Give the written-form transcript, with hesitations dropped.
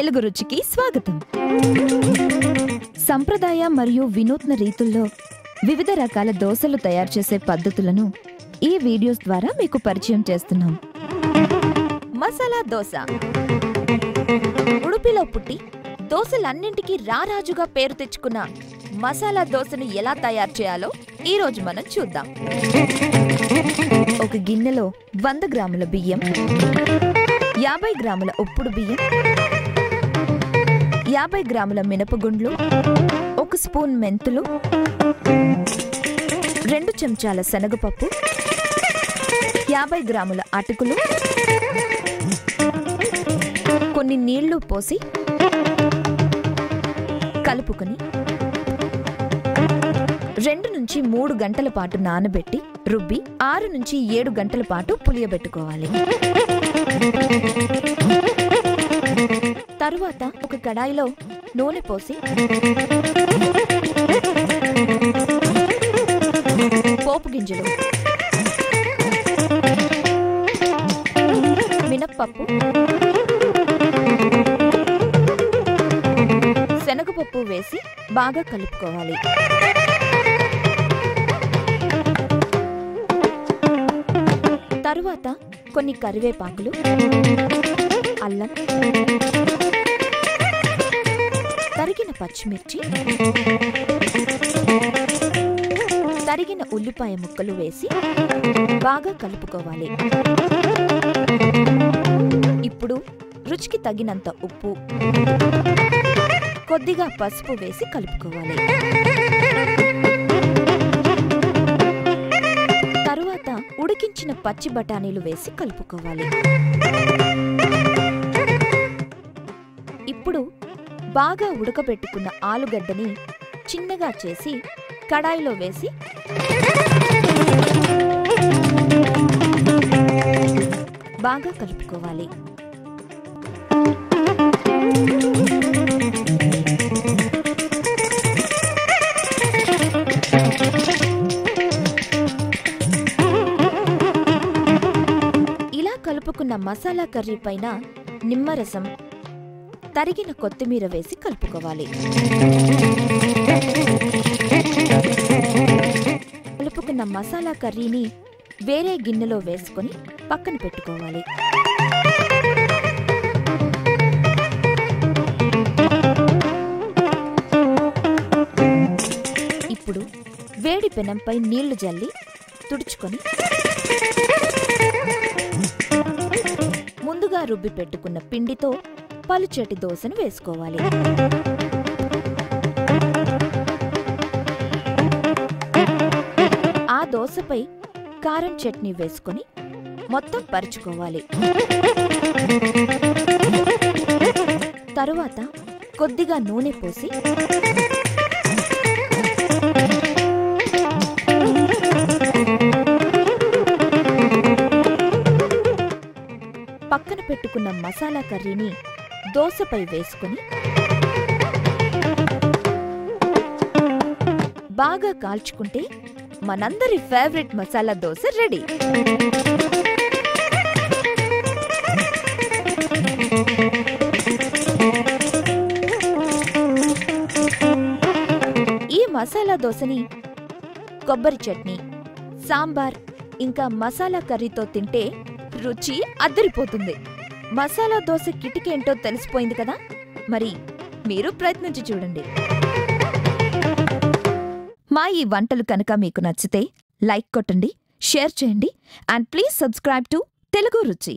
తెలుగు రుచికి స్వాగతం. సంప్రదాయ మరియు వినూత్న రీతుల్లో వివిధ రకాల దోసలు తయారు చేసే పద్ధతులను ఈ వీడియోస్ ద్వారా మీకు పరిచయం చేస్తున్నాం. మసాలా దోస. ఉడుపిలో పుట్టి దోసలన్నింటికీ రారాజుగా పేరు తెచ్చుకున్న మసాలా దోసను ఎలా తయారు చేయాలో ఈ రోజు మనం చూద్దాం. ఒక గిన్నెలో 100 గ్రాముల బియ్యం, 50 గ్రాముల ఉప్పుడు బియ్యం, 50 గ్రాముల మినపగుండ్లు, 1 స్పూన్ మెంతులు, 2 చెంచాల శనగపప్పు, 50 గ్రాముల అటుకులు, కొన్ని నీళ్లు పోసి కలుపుకొని 2 నుంచి 3 గంటల పాటు నానబెట్టి రుబ్బి 6 నుంచి 7 గంటల పాటు పులియబెట్టుకోవాలి. తరువాత ఒక కడాయిలో నూనె పోసి పోపు గింజలు, మినప్పప్పు, శనగపప్పు వేసి బాగా కలుపుకోవాలి. తరువాత కొన్ని కరివేపాకులు, అల్లం, తరిగిన పచ్చిమిర్చి, తరిగిన ఉల్లిపాయ ముక్కలు వేసి బాగా కలుపుకోవాలి. ఇప్పుడు రుచికి తగినంత ఉప్పు, కొద్దిగా పసుపు వేసి కలుపుకోవాలి. తరువాత ఉడికించిన పచ్చి బఠానీలు వేసి కలుపుకోవాలి. ఇప్పుడు బాగా ఉడకబెట్టుకున్న ఆలుగడ్డని చిన్నగా చేసి కడాయిలో వేసి బాగా కలుపుకోవాలి. ఇలా కలుపుకున్న మసాలా కర్రీ పైన నిమ్మరసం, తరిగిన కొత్తిమీర వేసి కలుపుకోవాలి. కలుపుకున్న మసాలా కర్రీని వేరే గిన్నెలో వేసుకొని పక్కన పెట్టుకోవాలి. ఇప్పుడు వేడి పెనంపై నీళ్లు జల్లి తుడుచుకొని ముందుగా రుబ్బి పెట్టుకున్న పిండితో పలుచటి దోసను వేసుకోవాలి. ఆ దోసపై కారం చట్నీ వేసుకొని మొత్తం పరుచుకోవాలి. తరువాత కొద్దిగా నూనె పోసి పక్కన పెట్టుకున్న మసాలా కర్రీని దోసపై వేసుకొని బాగా కాల్చుకుంటే మనందరి ఫేవరెట్ మసాలా దోస రెడీ. ఈ మసాలా దోసని కొబ్బరి చట్నీ, సాంబార్ ఇంకా మసాలా కర్రీతో తింటే రుచి అద్దరిపోతుంది. మసాలా దోస కిటికేంటో తెలిసిపోయింది కదా, మరి మీరు ప్రయత్నించి చూడండి. మా ఈ వంటలు కనుక మీకు నచ్చితే లైక్ కొట్టండి, షేర్ చేయండి, and please subscribe to Telugu రుచి.